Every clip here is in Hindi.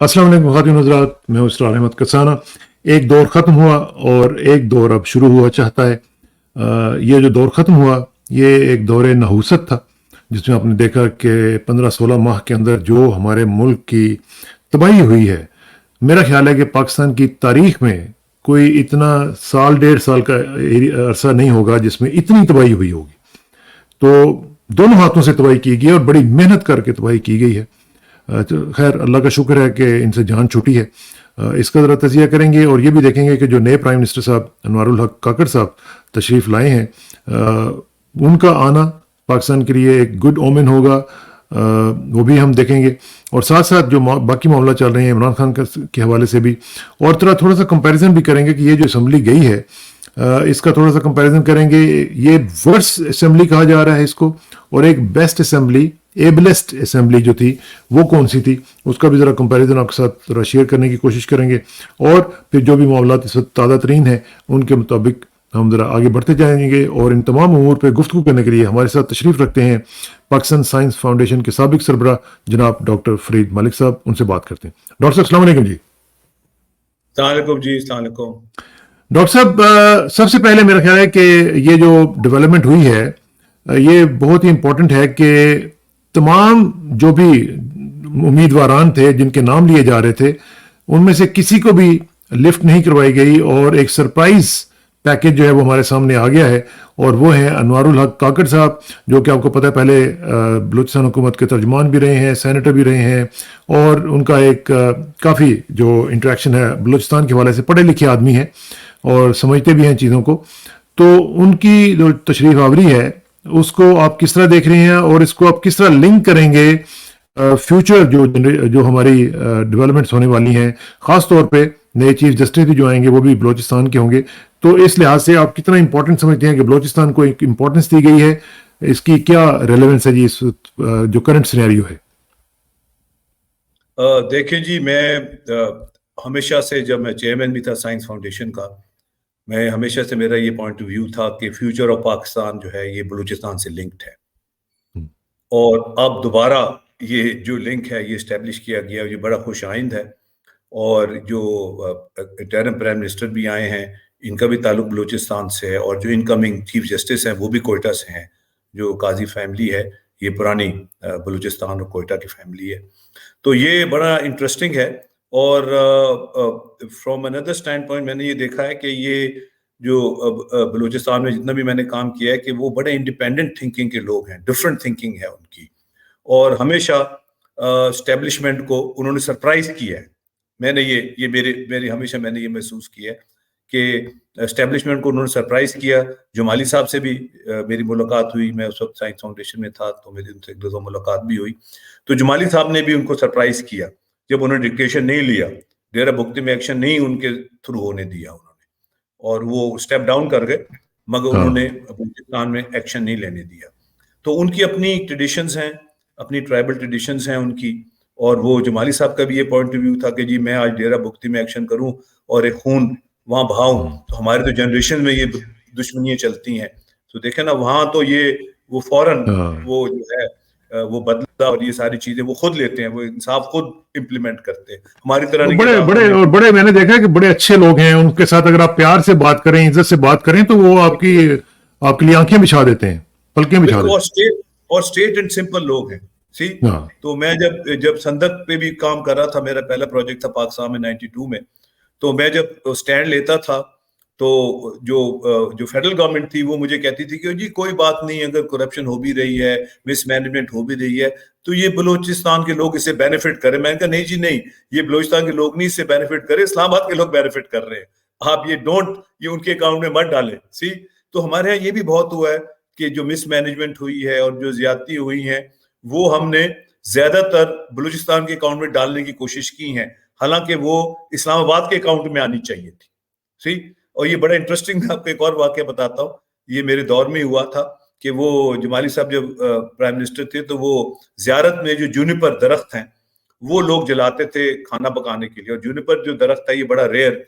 अस्सलाम वालेकुम ख़वातीन हज़रात, मैं हूं इसरार अहमद कसाना। एक दौर ख़त्म हुआ और एक दौर अब शुरू हुआ चाहता है। ये जो दौर ख़त्म हुआ ये एक दौर नहूसत था, जिसमें आपने देखा कि 15-16 माह के अंदर जो हमारे मुल्क की तबाही हुई है, मेरा ख्याल है कि पाकिस्तान की तारीख में कोई इतना साल 1.5 साल का अरसा नहीं होगा जिसमें इतनी तबाही हुई होगी। तो दोनों हाथों से तबाही की गई है और बड़ी मेहनत करके तबाही की गई है। तो खैर अल्लाह का शुक्र है कि इनसे जान छूटी है। इसका ज़रा तजिया करेंगे और ये भी देखेंगे कि जो नए प्राइम मिनिस्टर साहब अनवारुल हक काकड़ साहब तशरीफ़ लाए हैं, उनका आना पाकिस्तान के लिए एक गुड ओमेन होगा। वो भी हम देखेंगे और साथ साथ जो बाकी मामला चल रहे हैं इमरान खान के हवाले से भी, और थोड़ा सा कंपैरिजन भी करेंगे कि ये जो असम्बली गई है, इसका थोड़ा सा कंपैरिजन करेंगे। ये वर्स्ट असेंबली कहा जा रहा है इसको, और एक बेस्ट असेंबली, एबलेस्ट असेंबली जो थी वो कौन सी थी, उसका भी ज़रा कंपैरिजन आपके साथ ज़रा शेयर करने की कोशिश करेंगे। और फिर जो भी मामला इस वक्त ताज़ा तरीन है उनके मुताबिक हम ज़रा आगे बढ़ते जाएंगे। और इन तमाम अमूर पर गुफ्तगू करने के लिए हमारे साथ तशरीफ़ रखते हैं पाकिस्तान साइंस फाउंडेशन के साबिक सरबराह जनाब डॉक्टर फरीद मलिक साहब। उनसे बात करते हैं। डॉक्टर साहब अस्सलाम वालेकुम जी। सलाम जी, सलाम। डॉक्टर साहब, सबसे पहले मेरा ख्याल है कि ये जो डेवलपमेंट हुई है, ये बहुत ही इंपॉर्टेंट है कि तमाम जो भी उम्मीदवारान थे जिनके नाम लिए जा रहे थे, उनमें से किसी को भी लिफ्ट नहीं करवाई गई और एक सरप्राइज पैकेज जो है वो हमारे सामने आ गया है। और वो है अनवारुल हक काकड़ साहब, जो कि आपको पता है पहले बलूचिस्तान हुकूमत के तर्जमान भी रहे हैं, सेनेटर भी रहे हैं, और उनका एक काफ़ी जो इंटरेक्शन है बलूचिस्तान के हवाले से, पढ़े लिखे आदमी हैं और समझते भी हैं चीज़ों को। तो उनकी जो तशरीफ आवरी है उसको आप किस तरह देख रहे हैं और इसको आप किस तरह लिंक करेंगे फ्यूचर जो हमारी डेवलपमेंट्स होने वाली हैं, ख़ास तौर पे नए चीफ जस्टिस भी जो आएंगे वो भी बलूचिस्तान के होंगे। तो इस लिहाज से आप कितना इंपॉर्टेंट समझते हैं कि बलूचिस्तान को एक इंपॉर्टेंस दी गई है, इसकी क्या रेलेवेंस है जी इस जो करंट सिनेरियो है? देखिए जी, मैं हमेशा से, जब मैं चेयरमैन भी था साइंस फाउंडेशन का, मैं हमेशा से, मेरा ये पॉइंट ऑफ व्यू था कि फ्यूचर ऑफ पाकिस्तान जो है ये बलूचिस्तान से लिंक्ड है। और अब दोबारा ये जो लिंक है ये इस्टेब्लिश किया गया, ये बड़ा खुश आइंद है। और जो इंटरिम प्राइम मिनिस्टर भी आए हैं, इनका भी ताल्लुक बलूचिस्तान से है, और जो इनकमिंग चीफ जस्टिस हैं वो भी कोयटा से हैं। जो काजी फैमिली है ये पुरानी बलूचिस्तान और कोयटा की फैमिली है। तो ये बड़ा इंटरेस्टिंग है। और फ्रॉम अनदर स्टैंड पॉइंट मैंने ये देखा है कि ये जो बलूचिस्तान में जितना भी मैंने काम किया है कि वो बड़े इंडिपेंडेंट थिंकिंग के लोग हैं, डिफरेंट थिंकिंग है उनकी, और हमेशा स्टैब्लिशमेंट को उन्होंने सरप्राइज किया है। मैंने ये मेरी हमेशा मैंने ये महसूस किया है कि एस्टेब्लिशमेंट को उन्होंने सरप्राइज किया। जुमाली साहब से भी मेरी मुलाकात हुई, मैं उस वक्त साइंस फाउंडेशन में था, तो मेरी उनसे एक दो मुलाकात भी हुई। तो जुमाली साहब ने भी उनको सरप्राइज किया जब उन्होंने डिक्टेशन नहीं लिया, डेरा भुगती में एक्शन नहीं उनके थ्रू होने दिया उन्होंने, और वो स्टेप डाउन कर गए, मगर उन्होंने बलूचिस्तान में एक्शन नहीं लेने दिया। तो उनकी अपनी ट्रेडिशंस हैं, अपनी ट्राइबल ट्रेडिशंस हैं उनकी। और वो जमाली साहब का भी ये पॉइंट ऑफ व्यू था कि जी मैं आज डेरा भुगती में एक्शन करूं और एक खून वहां बहाऊं, तो हमारे तो जनरेशन में ये दुश्मनियां चलती हैं। तो देखे ना, वहां तो ये वो फौरन वो जो है वो बदला और ये सारी चीजें वो खुद लेते हैं, वो इंसाफ खुद इम्प्लीमेंट करते हैं। हमारी तरह नहीं। बड़े मैंने देखा है कि बड़े अच्छे लोग हैं, उनके साथ अगर आप प्यार से बात करें, इज्जत से बात करें, तो वो आपके लिए आंखें बिछा देते हैं, पलकें बिछा देते हैं। और स्ट्रेट एंड सिंपल लोग हैं। सी, तो मैं जब संदक पे भी काम कर रहा था, मेरा पहला प्रोजेक्ट था पाकिस्तान में 92 में, तो मैं जब स्टैंड लेता था तो जो फेडरल गवर्नमेंट थी वो मुझे कहती थी कि जी कोई बात नहीं, अगर करप्शन हो भी रही है, मिसमैनेजमेंट हो भी रही है, तो ये बलूचिस्तान के लोग इससे बेनिफिट करें। मैंने कहा नहीं जी नहीं, ये बलूचिस्तान के लोग नहीं इससे बेनिफिट करें, इस्लामाबाद के लोग बेनिफिट कर रहे हैं, आप ये उनके अकाउंट में मत डालें। सी, तो हमारे यहाँ ये भी बहुत हुआ है कि जो मिसमैनेजमेंट हुई है और जो ज्यादती हुई है वो हमने ज्यादातर बलूचिस्तान के अकाउंट में डालने की कोशिश की है, हालांकि वो इस्लामाबाद के अकाउंट में आनी चाहिए थी। सी, और ये बड़ा इंटरेस्टिंग, मैं आपको एक और वाक्य बताता हूँ। ये मेरे दौर में हुआ था कि वो जमाली साहब जब प्राइम मिनिस्टर थे तो वो जियारत में जो जूनिपर दरख्त हैं वो लोग जलाते थे खाना पकाने के लिए। और जूनिपर जो दरख्त है ये बड़ा रेयर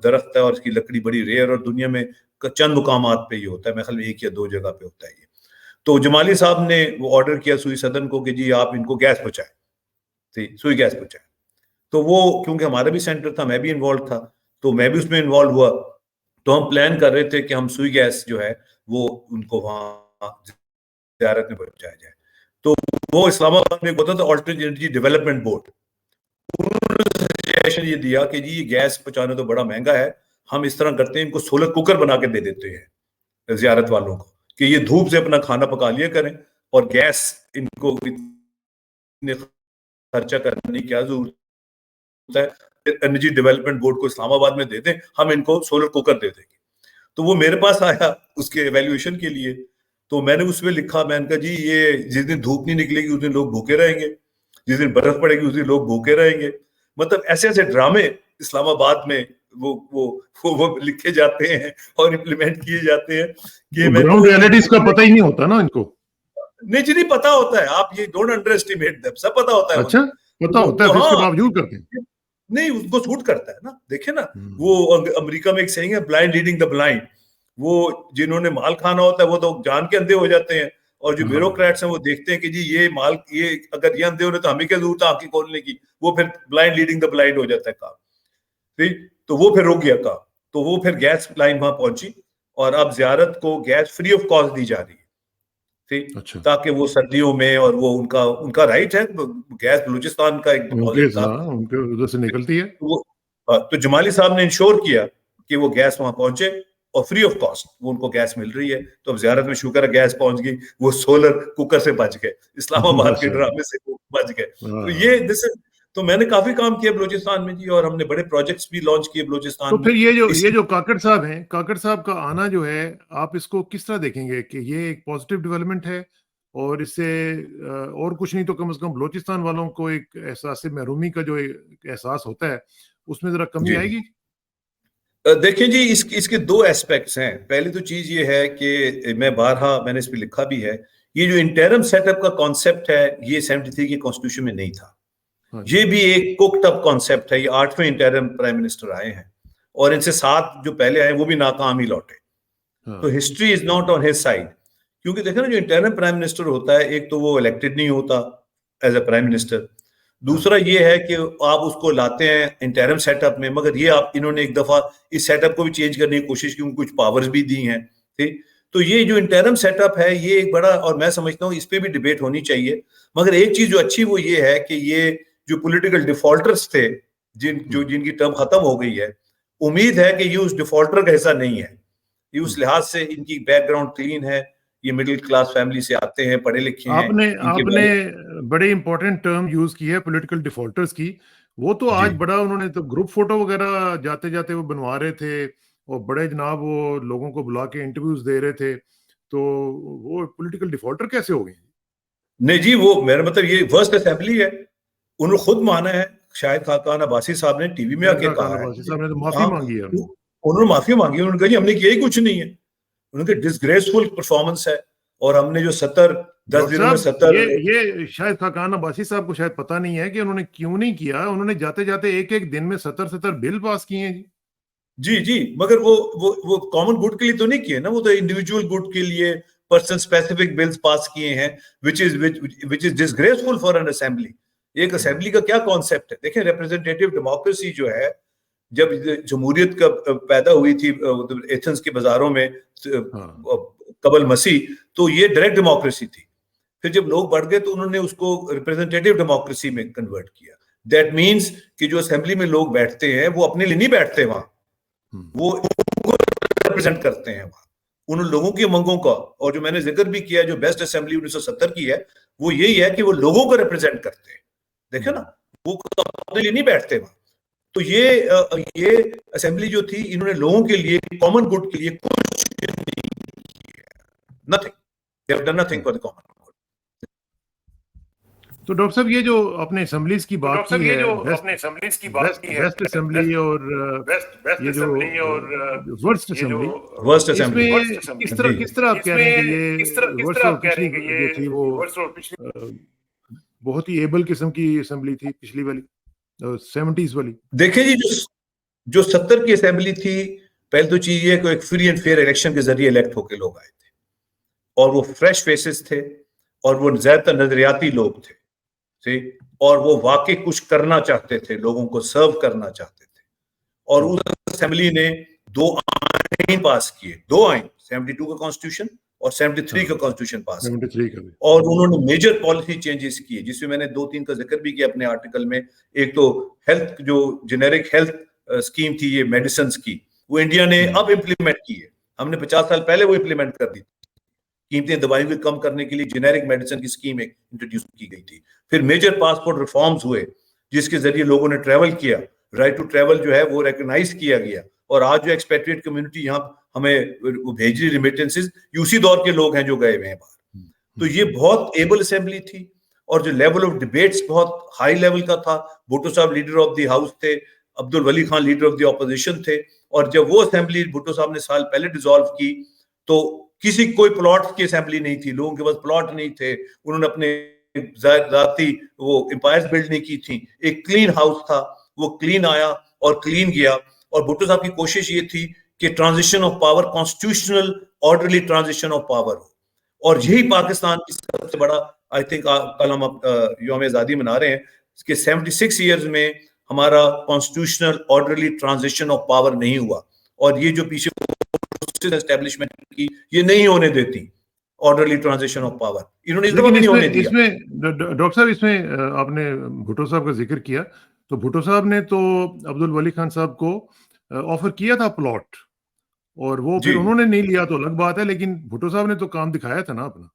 दरख्त है और इसकी लकड़ी बड़ी रेयर, और दुनिया में चंद मुकामात पे ये होता है, मेरे ख्याल में 1 या 2 जगह पे होता है ये। तो जमाली साहब ने वो ऑर्डर किया सुई सदन को कि जी आप इनको गैस पहुंचाए, सुई गैस पहुंचाए। तो वो क्योंकि हमारा भी सेंटर था, मैं भी इन्वॉल्व था, तो मैं भी उसमें इन्वॉल्व हुआ। तो हम प्लान कर रहे थे कि हम सुई गैस जो है वो उनको वहां ज़ियारत में पहुंचाया जाए। तो वो इस्लामाबाद में होता था ऑल्टरनेटिव एनर्जी डेवलपमेंट बोर्ड, उन्होंने सजेशन ये दिया कि जी ये गैस पहुंचाना तो बड़ा महंगा है, हम इस तरह करते हैं, इनको सोलर कुकर बना के दे देते हैं ज़ियारत वालों को कि ये धूप से अपना खाना पका लिया करें, और गैस इनको इतने खर्चा करने की क्या जरूरत है, एनर्जी डेवलपमेंट बोर्ड को इस्लामाबाद में दे दें, हम इनको सोलर कुकर दे देंगे। तो वो मेरे पास आया उसके एवेल्युएशन के लिए, तो मैंने उसमें लिखा, मैंने कहा जी ये जिस दिन धूप नहीं निकलेगी उस दिन लोग भूखे रहेंगे, जिस दिन बर्फ पड़ेगी उस दिन लोग भूखे रहेंगे। मतलब ऐसे ऐसे ड्रामे इस्लामाबाद में वो लिखे जाते हैं और इम्प्लीमेंट किए जाते हैं कि मैं ग्राउंड रियलिटीज का पता ही नहीं होता ना इनको। नहीं जी, नहीं पता होता है, आप ये डोंट अंडर एस्टिमेट देम, सब पता होता है अच्छा, पता होता है, फिर इसके बावजूद करते हैं। नहीं, उसको सूट करता है ना। देखिए ना, वो अमेरिका में एक सेइंग है, ब्लाइंड लीडिंग द ब्लाइंड। वो जिन्होंने माल खाना होता है वो तो जान के अंधे हो जाते हैं, और जो ब्यूरोक्रेट्स हैं वो देखते हैं कि जी ये माल, ये अगर ये अंधे हो रहे तो हमें क्या जरूरत है आंखें खोलने की, वो फिर ब्लाइंड लीडिंग द ब्लाइंड हो जाता है काम। ठीक, तो वो फिर रुक गया काम। तो वो फिर गैस लाइन वहां पहुंची, और अब ज़ियारत को गैस फ्री ऑफ कॉस्ट दी जा रही है, ठीक, अच्छा, ताकि वो सर्दियों में, और वो उनका उनका राइट है, गैस बलूचिस्तान का एक उनके डिपॉजिट था, उनके उधर से निकलती है। तो तो जमाली साहब ने इंश्योर किया कि वो गैस वहां पहुंचे, और फ्री ऑफ कॉस्ट वो उनको गैस मिल रही है। तो अब ज़ियारत में शुक्र है गैस पहुंच गई, वो सोलर कुकर से बच गए, इस्लामाबाद के अच्छा, ड्रामे से वो बच गए। तो हाँ। ये दिस, तो मैंने काफी काम किया बलूचिस्तान में जी, और हमने बड़े प्रोजेक्ट्स भी लॉन्च किए तो बलूचिस्तान में। फिर ये इसी जो काकड़ साहब हैं, काकड़ साहब का आना जो है, आप इसको किस तरह देखेंगे कि ये एक पॉजिटिव डेवलपमेंट है, और इससे और कुछ नहीं तो कम से कम बलूचिस्तान वालों को एक एहसास महरूमी का जो एक एहसास होता है उसमें जरा कमी जी, आएगी? देखिए जी, इसके दो एस्पेक्ट्स हैं। पहली तो चीज ये है कि मैं बारहा मैंने इस पे लिखा भी है, ये जो इंटरम सेटअप का कॉन्सेप्ट है ये 73 के कॉन्स्टिट्यूशन में नहीं था। हाँ जी, ये भी एक कुक्ड अप कॉन्सेप्ट है। ये 8वें इंटरम प्राइम मिनिस्टर आए हैं, और इनसे 7 जो पहले आए वो भी नाकाम ही लौटे। तो हाँ, history is not on his side, क्योंकि देखो ना, जो इंटरम प्राइम मिनिस्टर होता है, एक तो वो इलेक्टेड नहीं होता एज अ प्राइम मिनिस्टर, हाँ, दूसरा ये है कि आप उसको लाते हैं इंटरम सेटअप में, मगर ये आप इन्होंने एक दफा इस सेटअप को भी चेंज करने की कोशिश की, कुछ पावर्स भी दी हैं, ठीक। तो ये जो इंटरम सेटअप है ये एक बड़ा, और मैं समझता हूँ इस पे भी डिबेट होनी चाहिए। मगर एक चीज जो अच्छी वो ये है कि ये जो पॉलिटिकल डिफॉल्टर्स थे, जिनकी टर्म खत्म हो गई है, उम्मीद है कि ये उस डिफॉल्टर का हिस्सा नहीं है। ये उस लिहाज से इनकी बैकग्राउंड क्लीन है, ये मिडिल क्लास फैमिली से आते हैं, पढ़े लिखे हैं, आपने इनके आपने बड़े इंपॉर्टेंट टर्म यूज की है पॉलिटिकल डिफॉल्टर्स की। वो तो जी आज बड़ा, उन्होंने तो ग्रुप फोटो वगैरह जाते जाते वो बनवा रहे थे, और बड़े जनाब वो लोगों को बुला के इंटरव्यूज दे रहे थे, तो वो पॉलिटिकल डिफॉल्टर कैसे हो गए? नहीं जी, वो मेरा मतलब ये वर्स्ट असेंबली है। उन्होंने खुद माना है, शायद खाकान अब्बासी साहब ने टीवी में शायद आके खान कहा है अब्बासी कि साहब ने तो माफी हाँ, मांगी है उन्होंने। उन्होंने माफी मांगी, उन्होंने कहा जी हमने किया ही कुछ नहीं है। उन्होंने डिसग्रेसफुल परफॉर्मेंस है, और हमने जो 10 डॉक्टर दिनों में साहब, 70, ये शायद खाकान अब्बासी साहब को शायद पता नहीं है कि उन्होंने क्यों नहीं किया। उन्होंने जाते जाते एक एक दिन में 70 बिल पास किए हैं जी। जी जी, मगर वो कॉमन गुड के लिए तो नहीं किए ना, वो तो इंडिविजुअल गुड के लिए पर्सन स्पेसिफिक बिल्स पास किए हैं, which is disgraceful for an assembly. एक असेंबली का क्या कॉन्सेप्ट है? देखिए, रिप्रेजेंटेटिव डेमोक्रेसी जो है, जब जमहूरियत का पैदा हुई थी एथेंस के बाजारों में हाँ, कबल मसीह, तो ये डायरेक्ट डेमोक्रेसी थी। फिर जब लोग बढ़ गए तो उन्होंने उसको रिप्रेजेंटेटिव डेमोक्रेसी में कन्वर्ट किया। दैट मीन्स कि जो असेंबली में लोग बैठते हैं वो अपने लिए नहीं बैठते वहां, वो रिप्रेजेंट करते हैं वहां उन लोगों की उमंगों का। और जो मैंने जिक्र भी किया, जो बेस्ट असेंबली 1970 की है, वो यही है कि वो लोगों को रिप्रेजेंट करते हैं। देखो ना, वो अपने लिए नहीं बैठते वहां। तो ये असेंबली जो थी, इन्होंने लोगों के लिए, कॉमन गुड के लिए कुछ nothing, they have done nothing for the common good. तो डॉक्टर साहब, ये जो आपने असेंबलीज की तो बात डॉक्टर की साहब, ये है, जो बेस्ट आपने असेंबलीज की बात बेस्ट की है, बेस्ट असेंबली और बेस्ट ये जो असेंबली और वर्स्ट ये जो असेंबली, वर्स्ट असेंबली, इसमें जी किस तरह आप कह रहे हैं कि इसमें ये किस वर्स्ट, तरह और आप कह रहे पिछली हैं कि जो थी वो ये वर्ष और पिछली बहुत ही एबल किस्म की असेंबली थी, पिछली वाली 70s वाली? देखिए जी, जो 70 की असेंबली थी, पहले तो चीज ये कि एक फ्री एंड फेयर इलेक्शन के जरिए इलेक्ट होकर लोग आए थे, और वो फ्रेश फेसेस थे, और वो ज्यादातर नजरियाती लोग थे, सी, और वो वाकई कुछ करना चाहते थे, लोगों को सर्व करना चाहते थे। और उस असेंबली ने 2 आइन पास किए, 2 आइन, 72 का कॉन्स्टिट्यूशन और 73 का कॉन्स्टिट्यूशन पास किया। 73 का भी। और उन्होंने मेजर पॉलिसी चेंजेस किए, जिसमें मैंने 2-3 का जिक्र भी किया अपने आर्टिकल में। एक तो हेल्थ, जो जेनेरिक हेल्थ स्कीम थी ये मेडिसिन की, वो इंडिया ने अब इम्प्लीमेंट की है। हमने 50 साल पहले वो इम्प्लीमेंट कर दी। कीमतें दवाइयों की कम करने के लिए जेनेरिक मेडिसिन की स्कीम एक इंट्रोड्यूस की गई थी। फिर मेजर पासपोर्ट रिफॉर्म्स हुए, जिसके जरिए लोगों ने ट्रेवल किया, राइट टू ट्रेवल जो है वो रिकॉग्नाइज किया गया। और आज जो एक्सपेट्रिएट कम्युनिटी यहाँ हमें भेज रही रिमिटेंसेज, उसी दौर के लोग हैं जो गए हुए हैं बाहर। तो ये बहुत एबल असेंबली थी, और जो लेवल ऑफ डिबेट्स बहुत हाई लेवल का था। भुट्टो साहब लीडर ऑफ द हाउस थे, Abdul Wali Khan leader of the opposition थे। और जब वो असेंबली भुट्टो साहब ने साल पहले डिसॉल्व की, तो किसी कोई प्लॉट की असेंबली नहीं थी, लोगों के पास प्लॉट नहीं थे, उन्होंने अपने जाती वो एम्पायर्स बिल्ड नहीं की थी। एक क्लीन हाउस था, वो क्लीन आया और क्लीन गया। और भुट्टो साहब की कोशिश ये थी कि transition of power constitutional orderly transition of power हो। और यही पाकिस्तान की सबसे बड़ा, आई थिंक कल हम यौम आजादी मना रहे हैं, इसके 76 ईयर्स में हमारा constitutional orderly transition of power नहीं हुआ। और ये जो पीछे एस्टेब्लिशमेंट की, ये नहीं होने देती ऑर्डरली ट्रांजिशन ऑफ पावर, इन्होंने इस नहीं होने दिया। इसमें डॉक्टर साहब, इसमें आपने भुट्टो साहब का जिक्र किया, तो भुट्टो साहब ने तो अब्दुल वली खान साहब को ऑफर किया था प्लॉट, और वो फिर उन्होंने नहीं लिया तो अलग बात है, लेकिन भुट्टो साहब ने तो काम दिखाया था ना अपना।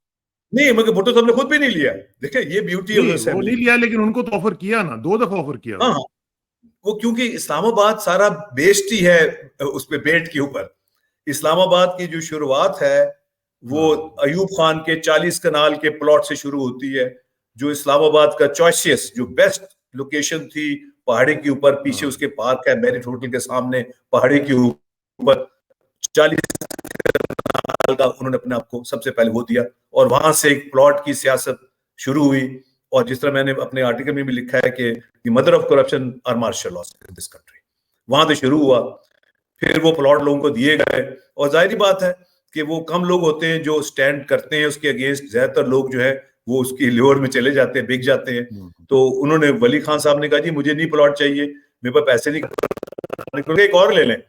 नहीं, मगर भुट्टो साहब ने खुद भी नहीं लिया। देखिए ये ब्यूटी है, वो नहीं लिया, लेकिन उनको तो ऑफर किया ना, 2 दफा ऑफर किया। हाँ, वो क्योंकि इस्लामाबाद सारा बेस्ड ही है उस पे बेट के ऊपर। इस्लामाबाद की जो शुरुआत है वो अयूब खान के 40 कनाल के प्लॉट से शुरू होती है, जो इस्लामाबाद का चॉइसियस, जो बेस्ट लोकेशन थी, पहाड़ी के ऊपर, पीछे उसके पार्क है, मेरिट होटल के सामने पहाड़ी के ऊपर 40 कनाल का उन्होंने अपने आप को सबसे पहले वो दिया। और वहां से एक प्लॉट की सियासत शुरू हुई। और जिस तरह मैंने अपने आर्टिकल में भी लिखा है कि the mother of corruption are martial laws in this country, वहां से शुरू हुआ। फिर वो प्लॉट लोगों को दिए गए, और जाहिर बात है कि वो कम लोग होते हैं जो स्टैंड करते हैं उसके अगेंस्ट। ज्यादातर लोग जो है वो उसकी लियोर में चले जाते हैं, बिक जाते हैं। तो उन्होंने, वली खान साहब ने कहा जी मुझे नहीं प्लॉट चाहिए, मेरे पास पैसे नहीं, एक और ले लें,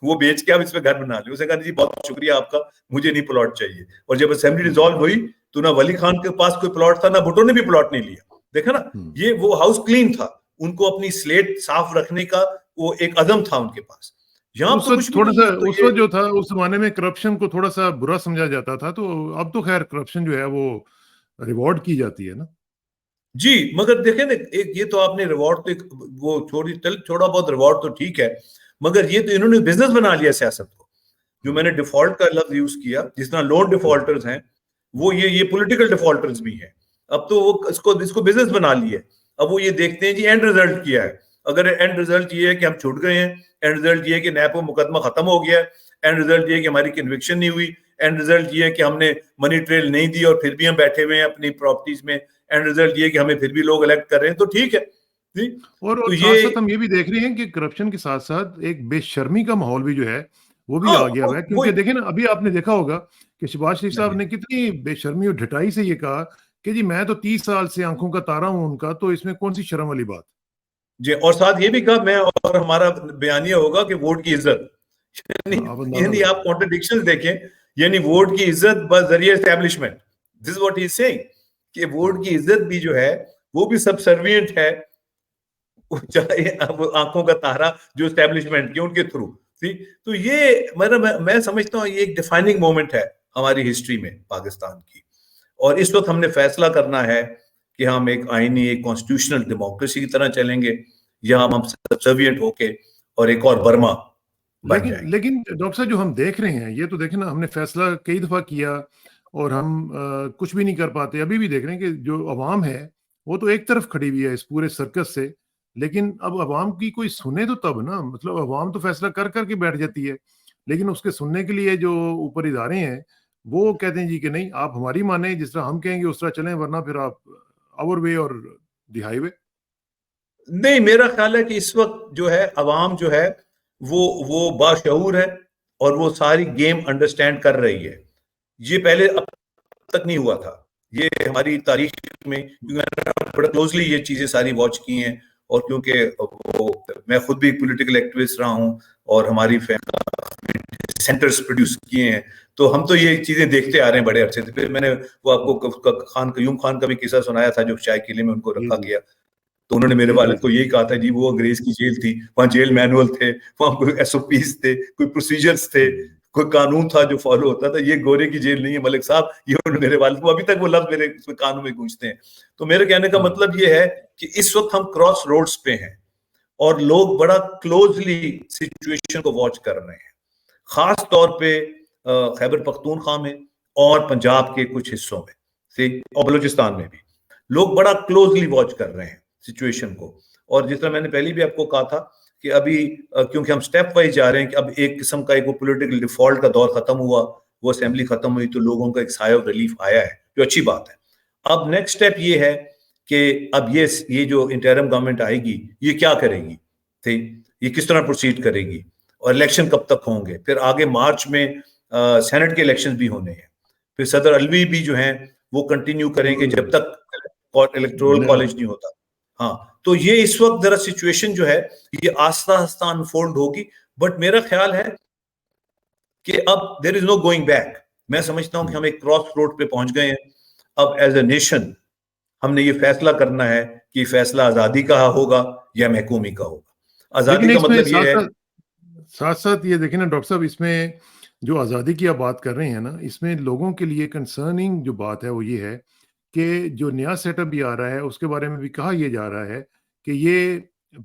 वो बेच के आप इस पे घर बना ले। उसने कहा जी बहुत शुक्रिया आपका, मुझे नहीं प्लॉट चाहिए। और जब असेंबली डिसॉल्व हुई तो ना वली खान के पास कोई प्लॉट था, ना भुट्टो ने भी प्लॉट नहीं लिया। देखा ना, ये वो हाउस क्लीन था, उनको अपनी स्लेट साफ रखने का वो एक अज़म था उनके पास। यहाँ उस वक्त थोड़ा सा, उस वक्त जो था, उस जमाने में करप्शन को थोड़ा सा बुरा समझा जाता था, तो अब तो खैर करप्शन जो है वो रिवॉर्ड की जाती है ना जी। मगर देखें ना, एक ये तो आपने रिवॉर्ड तो वो थोड़ा बहुत रिवॉर्ड तो ठीक है, मगर ये तो इन्होंने बिजनेस बना लिया सियासत को। जो मैंने डिफॉल्ट का लफ्ज यूज किया, जिस तरह लोन डिफॉल्टर्स हैं, वो ये पॉलिटिकल डिफॉल्टर्स भी हैं। अब तो वो इसको बिजनेस बना लिया। अब वो ये देखते हैं जी एंड रिजल्ट क्या है। अगर एंड रिजल्ट ये है कि हम छूट गए हैं, एंड रिजल्ट ये है कि नैब का मुकदमा खत्म हो गया है, एंड रिजल्ट ये है कि हमारी कन्विक्शन नहीं हुई, एंड रिजल्ट ये है कि हमने मनी ट्रेल नहीं दी और फिर भी हम बैठे हुए हैं अपनी प्रॉपर्टीज में, एंड रिजल्ट ये है कि हमें फिर भी लोग इलेक्ट कर रहे हैं, तो ठीक है। और तो साथ साथ हम ये भी देख रहे हैं कि करप्शन के साथ साथ एक बेशर्मी का माहौल भी जो है वो भी आ गया है। क्योंकि देखें ना, अभी आपने देखा होगा कि शहबाज शरीफ साहब ने कितनी बेशर्मी और ढिठाई से ये कहा कि जी मैं तो 30 साल से आंखों का तारा हूं उनका, तो इसमें कौन सी शर्म वाली बात जी। और साथ ये भी कहा, मैं और हमारा बयानिया होगा कि वोट की इज्जत, यानी आप कॉन्ट्रडिक्शंस देखें, यानी वोट की इज्जत बस जरिए establishment, this what he is saying, कि वोट की इज्जत भी जो है वो भी सबसर्विएंट है आंखों का तारा जो एस्टैब्लिशमेंट के उनके थ्रू। तो ये मैं समझता हूँ ये एक डिफाइनिंग मोमेंट है हमारी हिस्ट्री में पाकिस्तान की। और इस वक्त हमने फैसला करना है कि हम एक आईनी, एक कॉन्स्टिट्यूशनल डेमोक्रेसी की तरह चलेंगे, या हम सबसर्विएंट होके और एक और बर्मा बन जाएंगे। लेकिन डॉक्टर साहब, जो हम देख रहे हैं, ये तो देखें ना, हमने फैसला कई दफा किया और हम कुछ भी नहीं कर पाते। अभी भी देख रहे हैं कि जो अवाम है वो तो एक तरफ खड़ी हुई है इस पूरे सर्कस से, लेकिन अब अवाम की कोई सुने तो तब ना। मतलब अवाम तो फैसला कर करके बैठ जाती है, लेकिन उसके सुनने के लिए जो ऊपर इदारे हैं वो कहते हैं जी कि नहीं, आप हमारी माने, जिस तरह हम कहेंगे उस तरह चलें, वरना फिर आप आवर वे और द हाईवे। नहीं, मेरा ख्याल है कि इस वक्त जो है अवाम जो है वो बाशऊर है और वो सारी गेम अंडरस्टैंड कर रही है। ये पहले अब तक नहीं हुआ था। ये हमारी तारीख में, क्योंकि मैंने बड़ा क्लोजली ये चीजें सारी वॉच की हैं, और क्योंकि मैं खुद भी पॉलिटिकल एक्टिविस्ट रहा हूं और हमारी सेंटर्स प्रोड्यूस किए हैं, तो हम तो ये चीजें देखते आ रहे हैं बड़े अरसे से। फिर मैंने वो आपको खान कयूम खान का भी किस्सा सुनाया था, जो चाय किले में उनको रखा गया, तो उन्होंने मेरे वालिद को यही कहा था, जी वो अंग्रेज की जेल थी, वहाँ जेल मैनुअल थे, वहाँ कोई SOPs थे, कोई प्रोसीजर्स थे, कोई कानून था जो फॉलो होता था, ये गोरे की जेल नहीं है मलिक साहब। ये उन्होंने मेरे वालिद को, अभी तक वो लफ्ज मेरे कानों में गूंजते हैं। तो मेरे कहने का मतलब ये है कि इस वक्त हम क्रॉस रोड्स पे हैं और लोग बड़ा क्लोजली सिचुएशन को वॉच कर रहे हैं, खास तौर पे खैबर पख्तूनख्वा में और पंजाब के कुछ हिस्सों में और बलूचिस्तान में भी लोग बड़ा क्लोजली वॉच कर रहे हैं सिचुएशन को। और जिस तरह मैंने पहले भी आपको कहा था कि अभी क्योंकि हम स्टेप वाइज जा रहे हैं कि अब एक किस्म का एक पॉलिटिकल डिफॉल्ट का दौर खत्म हुआ, वो असेंबली खत्म हुई, तो लोगों का एक साया ऑफ रिलीफ आया है, जो अच्छी बात है। अब नेक्स्ट स्टेप ये है कि अब ये जो इंटरिम गवर्नमेंट आएगी, ये क्या करेगी, ठीक, ये किस तरह प्रोसीड करेगी, और इलेक्शन कब तक होंगे, फिर आगे मार्च में सेनेट के इलेक्शन भी होने हैं, फिर सदर अलवी भी जो हैं वो कंटिन्यू करेंगे जब तक इलेक्टोरल कॉलेज नहीं होता। हाँ, तो ये इस वक्त जरा सिचुएशन जो है ये आस्ता आस्ता अनफोल्ड होगी, बट मेरा ख्याल है कि अब there is no going back. मैं समझता हूं कि हम एक क्रॉस रोड पे पहुंच गए हैं। अब एज ए नेशन हमने ये फैसला करना है कि फैसला आजादी का होगा या महकूमी का होगा। आजादी का मतलब ये है, साथ साथ ये देखें ना डॉक्टर साहब, इसमें जो आज़ादी की आप बात कर रहे हैं ना, इसमें लोगों के लिए कंसर्निंग जो बात है वो ये है कि जो नया सेटअप भी आ रहा है उसके बारे में भी कहा यह जा रहा है कि ये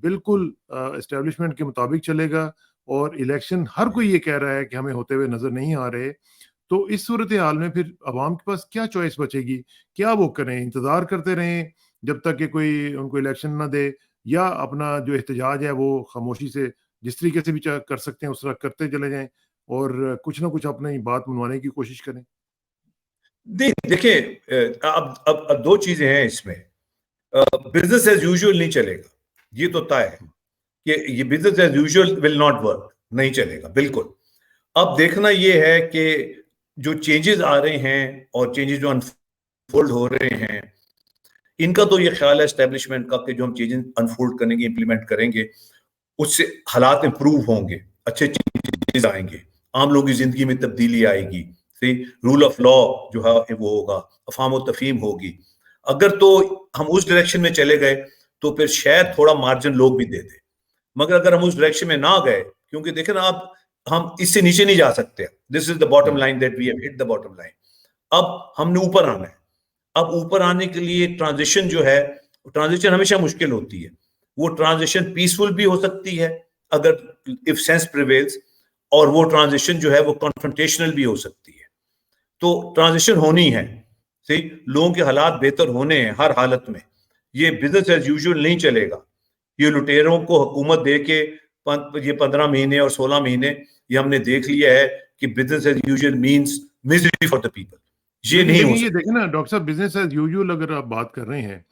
बिल्कुल एस्टेब्लिशमेंट के मुताबिक चलेगा, और इलेक्शन हर कोई ये कह रहा है कि हमें होते हुए नजर नहीं आ रहे। तो इस सूरत हाल में फिर अवाम के पास क्या चॉइस बचेगी? क्या वो करें? इंतजार करते रहें जब तक कि कोई उनको इलेक्शन ना दे, या अपना जो एहतजाज है वो खामोशी से जिस तरीके से भी कर सकते हैं उस तरह करते चले जाएं और कुछ ना कुछ अपनी बात मनवाने की कोशिश करें? देखिए, अब दो चीजें हैं इसमें। बिजनेस एज यूजुअल नहीं चलेगा, ये तो तय है कि ये business as usual will not work, नहीं चलेगा बिल्कुल। अब देखना ये है कि जो चेंजेस आ रहे हैं और चेंजेस जो अनफोल्ड हो रहे हैं, इनका तो ये ख्याल है एस्टेब्लिशमेंट का कि जो हम चेंजेस अनफोल्ड करेंगे, इंप्लीमेंट करेंगे, उससे हालात इंप्रूव होंगे, अच्छे चेंजेस आएंगे, आम लोगों की जिंदगी में तब्दीली आएगी, सही रूल ऑफ लॉ जो है वो होगा, अफाम व तफहीम होगी। अगर तो हम उस डायरेक्शन में चले गए तो फिर शायद थोड़ा मार्जिन लोग भी दे दें, मगर अगर हम उस डायरेक्शन में ना गए, क्योंकि देखें ना, अब हम इससे नीचे नहीं जा सकते। This is the bottom line, that we have hit the bottom line. अब हमने ऊपर आना है। अब ऊपर आने के लिए ट्रांजिशन जो है, ट्रांजिशन हमेशा मुश्किल होती है। वो ट्रांजिशन पीसफुल भी हो सकती है अगर इफ सेंस प्रिवेल्स, और वो ट्रांजिशन जो है वो कॉन्फ्रंटेशनल भी हो सकती है। तो ट्रांजिशन होनी है, सही, लोगों के हालात बेहतर होने हैं हर हालत में। ये बिजनेस एज यूजुअल नहीं चलेगा। ये लुटेरों को हुकूमत दे के ये 15 महीने और 16 महीने ये हमने देख लिया है कि business as usual means misery for the people. ये नहीं हो ये सकता। देखें ना डॉक्टर साहब, बिजनेस एज यूजुअल अगर आप बात कर रहे हैं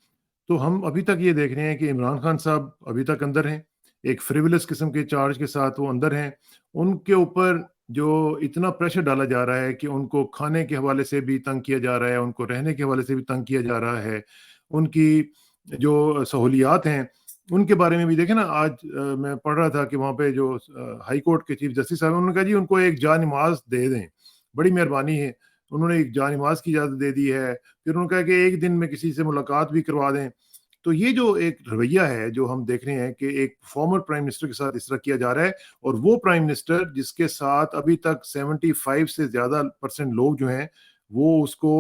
तो हम अभी तक ये देख रहे हैं कि इमरान खान साहब अभी तक अंदर हैं, एक फ्रिवलस किस्म के चार्ज के साथ वो अंदर हैं। उनके ऊपर जो इतना प्रेशर डाला जा रहा है कि उनको खाने के हवाले से भी तंग किया जा रहा है, उनको रहने के हवाले से भी तंग किया जा रहा है, उनकी जो सहूलियात हैं उनके बारे में भी देखें ना। आज मैं पढ़ रहा था कि वहाँ पे जो हाई कोर्ट के चीफ जस्टिस साहब, उन्होंने कहा जी उनको एक जा नमाज दे दें, बड़ी मेहरबानी है, उन्होंने एक जा नमाज की इजाज़त दे दी है। फिर उन्होंने कहा कि एक दिन में किसी से मुलाकात भी करवा दें। तो ये जो एक रवैया है जो हम देख रहे हैं कि एक फॉर्मर प्राइम मिनिस्टर के साथ इस तरह किया जा रहा है, और वो प्राइम मिनिस्टर जिसके साथ अभी तक 75 से ज्यादा % लोग जो हैं वो उसको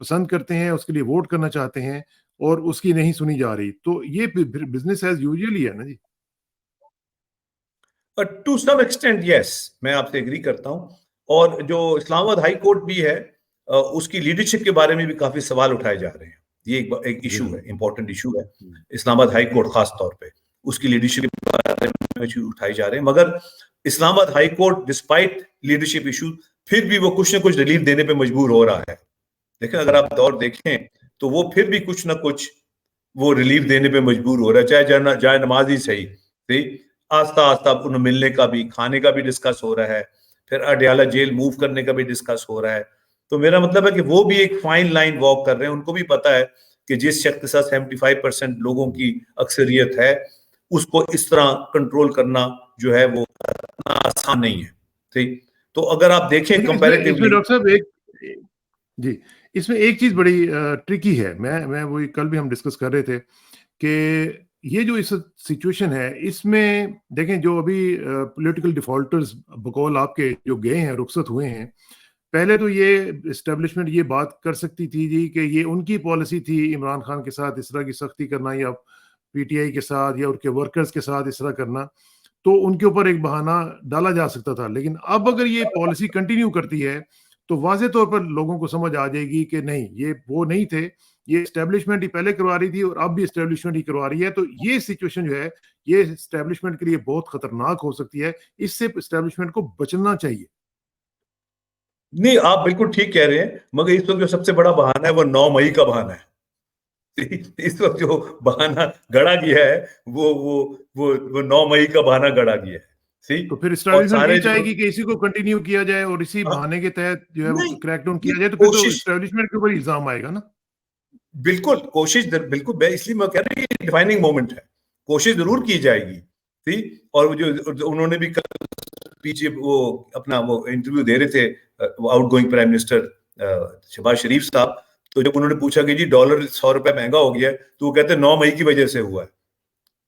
पसंद करते हैं, उसके लिए वोट करना चाहते हैं, और उसकी नहीं सुनी जा रही। तो ये बिजनेस एज यूजुअल ही है ना जी। टू सम एक्सटेंट यस, मैं आपसे एग्री करता हूं। और जो इस्लामाबाद हाई कोर्ट भी है, उसकी लीडरशिप के बारे में भी काफी सवाल उठाए जा रहे हैं। ये एक इशू है, इंपॉर्टेंट इशू है। इस्लामाबाद हाई कोर्ट खास तौर पे उसकी लीडरशिप के बारे में उठाए जा रहे हैं, मगर Islamabad high court despite leadership issue फिर भी वो कुछ ना कुछ रिलीफ देने पे मजबूर हो रहा है। देखें, अगर आप दौर देखें तो वो फिर भी कुछ ना कुछ वो रिलीफ देने पे मजबूर हो रहा है, चाहे जाए नमाज ही सही। आस्ता आस्ता उन्हें मिलने का भी, खाने का भी डिस्कस हो रहा है, फिर अडयाला जेल मूव करने का भी डिस्कस हो रहा है। तो मेरा मतलब है कि वो भी एक फाइन लाइन वॉक कर रहे हैं। उनको भी पता है कि जिस शख्स के साथ 75% लोगों की अक्सरियत है उसको इस तरह कंट्रोल करना जो है वो इतना आसान नहीं है। ठीक, तो अगर आप देखें लेकिन इसमें कंपैरेटिवली, डॉक्टर साहब जी, इसमें एक चीज बड़ी ट्रिकी है। मैं वही कल भी हम डिस्कस कर रहे थे कि ये जो इस सिचुएशन है इसमें देखें जो अभी पॉलिटिकल डिफॉल्टर्स बकौल आपके जो गए हैं, रुखसत हुए हैं, पहले तो ये एस्टेब्लिशमेंट ये बात कर सकती थी जी कि ये उनकी पॉलिसी थी इमरान खान के साथ इस तरह की सख्ती करना, या पीटीआई के साथ या उनके वर्कर्स के साथ इस तरह करना, तो उनके ऊपर एक बहाना डाला जा सकता था। लेकिन अब अगर ये पॉलिसी कंटिन्यू करती है तो वाज़ेह तौर पर लोगों को समझ आ जाएगी कि नहीं, ये वो नहीं थे, ये एस्टेब्लिशमेंट ही पहले करवा रही थी और अब भी एस्टेब्लिशमेंट ही करवा रही है। तो ये सिचुएशन जो है ये एस्टेब्लिशमेंट के लिए बहुत खतरनाक हो सकती है। इससे एस्टेब्लिशमेंट को बचना चाहिए। नहीं आप बिल्कुल ठीक कह रहे हैं, मगर इस वक्त जो सबसे बड़ा बहाना है वो 9 मई का बहाना है। इस वक्त जो बहाना गढ़ा गया है वो 9 मई का बहाना गढ़ा गया है। सी, तो फिर और एस्टेब्लिशमेंट सारे ये जो चाहेगी कि इसी को कंटिन्यू किया जाए और इसी बहाने के तहत जो है वो नहीं, क्रैकडाउन ये किया जाए, तो फिर तो कोशिश, एस्टेब्लिशमेंट के ऊपर इल्जाम आएगा ना। बिल्कुल कोशिश बिल्कुल, मैं इसलिए मैं कह रहा हूँ ये डिफाइनिंग मोमेंट है, कोशिश जरूर की जाएगी। ठीक, और वो जो उन्होंने भी कल पीछे वो अपना वो इंटरव्यू दे रहे थे आउटगोइंग प्राइम मिनिस्टर शहबाज शरीफ साहब, तो जब उन्होंने पूछा कि जी डॉलर 100 रुपए महंगा हो गया है, तो वो कहते हैं 9 मई की वजह से हुआ है।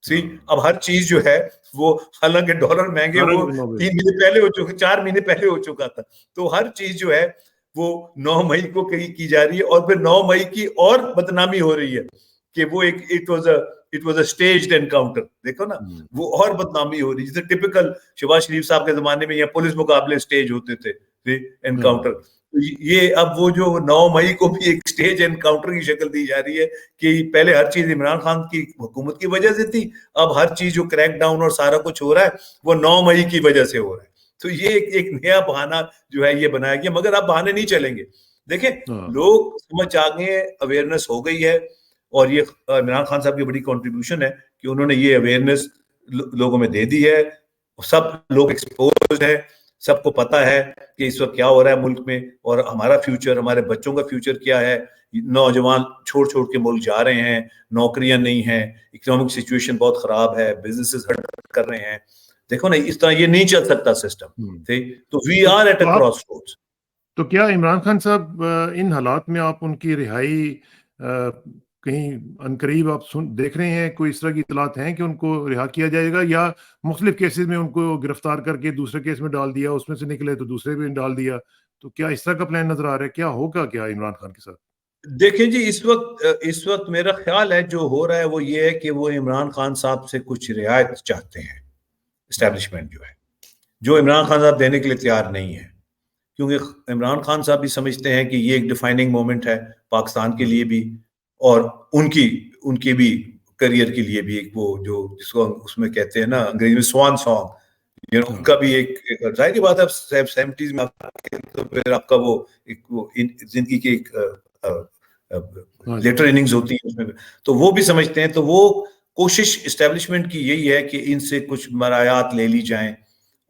सी, अब हर चीज जो है वो, हालांकि डॉलर महंगे वो 3 महीने पहले हो चुके, 4 महीने पहले हो चुका था, तो हर चीज जो है वो 9 मई को की जा रही है, और फिर 9 मई की और बदनामी हो रही है कि वो एक it was a staged encounter. देखो ना, वो और बदनामी हो रही है, जैसे टिपिकल शहबाज शरीफ साहब के जमाने में या पुलिस मुकाबले स्टेज होते थे एनकाउंटर। ये अब वो जो 9 मई को भी एक स्टेज एनकाउंटर की शक्ल दी जा रही है कि पहले हर चीज इमरान खान की हुकूमत की वजह से थी, अब हर चीज जो क्रैक डाउन और सारा कुछ हो रहा है वो 9 मई की वजह से हो रहा है। तो ये एक नया बहाना जो है ये बनाया गया, मगर अब बहाने नहीं चलेंगे। देखें, लोग समझ आ गए, अवेयरनेस हो गई है, और ये इमरान खान साहब की बड़ी कंट्रीब्यूशन है कि उन्होंने ये अवेयरनेस लोगों में दे दी है। सब लोग एक्सपोज है, सबको पता है कि इस वक्त क्या हो रहा है मुल्क में, और हमारा फ्यूचर, हमारे बच्चों का फ्यूचर क्या है। नौजवान छोड़ छोड़ के मुल्क जा रहे हैं, नौकरियां नहीं है, इकोनॉमिक सिचुएशन बहुत खराब है, बिजनेसेस हट कर रहे हैं। देखो ना, इस तरह ये नहीं चल सकता सिस्टम। ठीक, तो we are at a crossroads. तो क्या इमरान खान साहब इन हालात में आप उनकी रिहाई कहीं अनकरीब आप देख रहे हैं, कोई इस तरह की इतलात हैं कि उनको रिहा किया जाएगा, या मुख्तलिफ केसेस में उनको गिरफ्तार करके दूसरे केस में डाल दिया, उसमें से निकले तो दूसरे में डाल दिया, तो क्या इस तरह का प्लान नजर आ रहा है? क्या होगा क्या इमरान खान के साथ? देखिए जी, इस वक्त मेरा ख्याल है जो हो रहा है वो ये है कि वो इमरान खान साहब से कुछ रियायत चाहते हैं एस्टेब्लिशमेंट जो है, जो इमरान खान साहब देने के लिए तैयार नहीं है, क्योंकि इमरान खान साहब भी समझते हैं कि ये एक डिफाइनिंग मोमेंट है पाकिस्तान के लिए भी, और उनकी उनके भी करियर के लिए भी, एक वो जो जिसको उसमें कहते हैं ना अंग्रेजी में स्वान सॉन्ग, उनका भी एक जाहिर की बात है, 70s में तो फिर आपका वो एक वो जिंदगी की एक लेटर इनिंग्स होती है उसमें, तो वो भी समझते हैं। तो वो कोशिश एस्टेब्लिशमेंट की यही है कि इनसे कुछ मरायात ले ली जाएं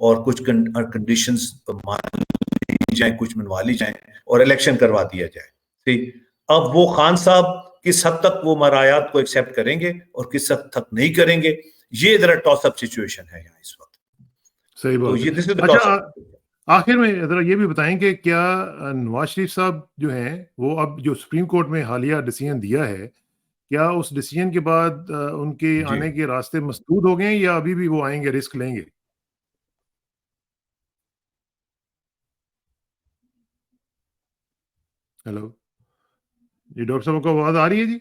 और कुछ कंडीशंस मान ली जाएं, कुछ मनवा ली जाएं और इलेक्शन करवा दिया जाए। ठीक, अब वो खान साहब किस हद तक वो मरायात को एक्सेप्ट करेंगे और किस हद तक नहीं करेंगे, ये जरा टॉस अप सिचुएशन है यहाँ इस वक्त। सही तो बात ये दिस इज है। The toss up. आखिर में जरा ये भी बताएं कि क्या नवाज शरीफ साहब जो हैं वो अब जो सुप्रीम कोर्ट में हालिया डिसीजन दिया है, क्या उस डिसीजन के बाद उनके जी, आने के रास्ते मसदूद हो गए हैं, या अभी भी वो आएंगे, रिस्क लेंगे? हेलो जी, डॉक्टर साहब को आवाज आ रही है जी?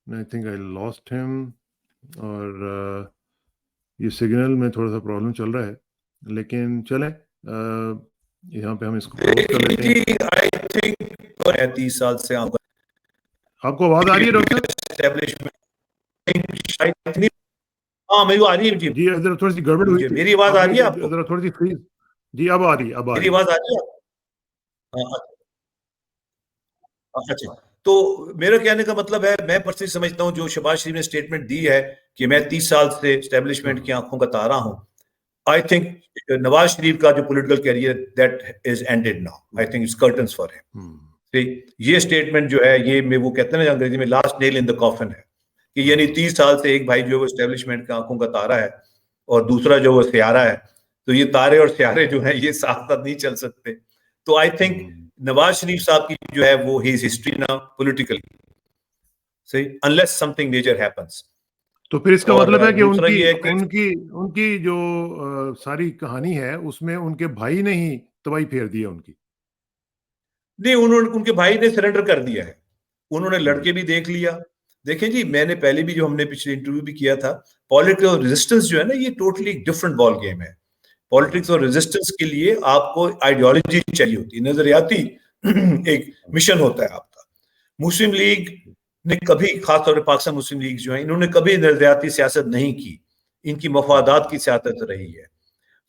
I think I lost him, और ये सिग्नल में थोड़ा सा प्रॉब्लम चल रहा है, लेकिन चलें यहाँ पे हम इसको क्लोज कर लेते हैं। आई थिंक 30 साल से आपको आवाज आ रही है डॉक्टर साहब? एस्टेब्लिशमेंट, हाँ मेरी आ रही है जी, जी जरा थोड़ी सी गड़बड़ हुई थी, मेरी आवाज आ रही है आपकी आपको? जरा थोड़ी सी फ्रीज। जी अब आ रही है, अब आ मेरी रही है। आवाज आ रही है? हाँ, अच्छा, तो मेरा कहने का मतलब है, मैं पर्सनली समझता हूँ जो शहबाज शरीफ ने स्टेटमेंट दी है कि मैं 30 साल से एस्टेब्लिशमेंट की आंखों का तारा हूँ, आई थिंक नवाज शरीफ का जो political career that is ended now, I think it's curtains for him. ये स्टेटमेंट जो है ये में वो कहते हैं ना अंग्रेजी में last nail in the coffin है कि यानी 30 साल से एक भाई जो है वो एस्टेब्लिशमेंट का आंखों का तारा है और दूसरा जो वो सियारा है, तो ये तारे और सियारे जो है ये साथ साथ नहीं चल सकते। तो आई थिंक नवाज शरीफ साहब की जो है वो हिज हिस्ट्री ना पॉलिटिकली सही अनलेस समथिंग मेजर हैपेंस। तो फिर इसका और मतलब है कि दूसरा उनकी ये है कि उनकी उनकी जो सारी कहानी है उसमें उनके भाई ने ही तबाही फेर दी है उनकी। नहीं, उन्होंने उनके भाई ने सरेंडर कर दिया है, उन्होंने लड़के भी देख लिया। देखें जी, मैंने पहले भी जो हमने पिछले इंटरव्यू भी किया था, पॉलिटिक्स और रेजिस्टेंस जो है ना ये टोटली डिफरेंट बॉल गेम है। पॉलिटिक्स और रेजिस्टेंस के लिए आपको आइडियोलॉजी चाहिए होती है, नजरियाती एक मिशन होता है आपका। मुस्लिम लीग ने कभी, खासतौर पर पाकिस्तान मुस्लिम लीग जो है, इन्होंने कभी नजरियाती सियासत नहीं की, इनकी मफादात की सियासत रही है।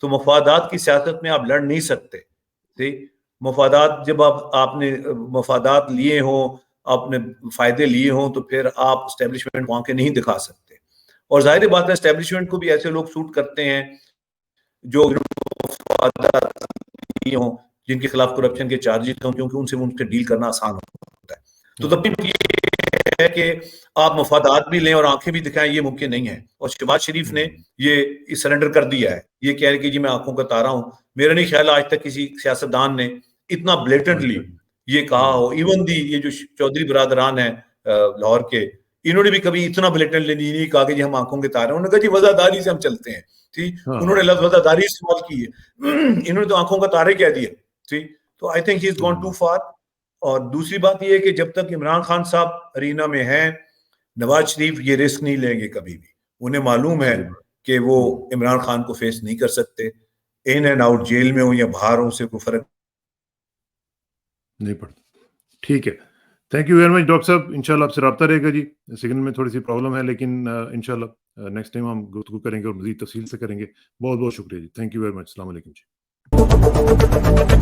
तो मफादात की सियासत में आप लड़ नहीं सकते। ठीक, मफादात जब आपने मफादात लिए हों, आपने फायदे लिए हों, तो फिर आप एस्टेब्लिशमेंट को आंखें नहीं दिखा सकते। और जाहिर बात है एस्टेब्लिशमेंट को भी ऐसे लोग सूट करते हैं जो मफादात लिए हों, जिनके खिलाफ करप्शन के चार्जेस हों, क्योंकि उनसे डील करना आसान होता है। तो तब ये है कि आप मफादात भी लें और आंखें भी दिखाएं, ये मुमकिन नहीं है। और शहबाज शरीफ ने ये सरेंडर कर दिया है, ये कह रहे कि जी मैं आंखों का तारा हूं। मेरा नहीं ख्याल आज तक किसी सियासतदान ने इतना ब्लेटेंटली ये कहा हो। इवन दी ये जो चौधरी बरादरान है लाहौर के, इन्होंने भी कभी इतना ब्लेटेंटली नहीं कहा कि जी हम आंखों के तारे हैं। उन्होंने कहा जी वजादारी से हम चलते हैं। ठीक, उन्होंने लफ्ज वजादारी इस्तेमाल की है, इन्होंने तो आंखों का तारे कह दिया। ठीक, तो I think he is gone too far. और दूसरी बात यह है कि जब तक इमरान खान साहब अरीना में हैं, नवाज शरीफ ये रिस्क नहीं लेंगे कभी भी। उन्हें मालूम है कि वो इमरान खान को फेस नहीं कर सकते, इन एंड आउट, जेल में हो या बाहर हो, उससे कोई फर्क नहीं पड़ता। ठीक है, thank you very much doctor साहब। इंशाल्लाह आपसे रब्ता रहेगा जी। सिग्नल में थोड़ी सी प्रॉब्लम है, लेकिन इंशाल्लाह नेक्स्ट टाइम हम गुफ्तगू करेंगे और मजीद तफसील से करेंगे। बहुत बहुत शुक्रिया जी, थैंक यू वेरी मच। अस्सलाम वालेकुम जी।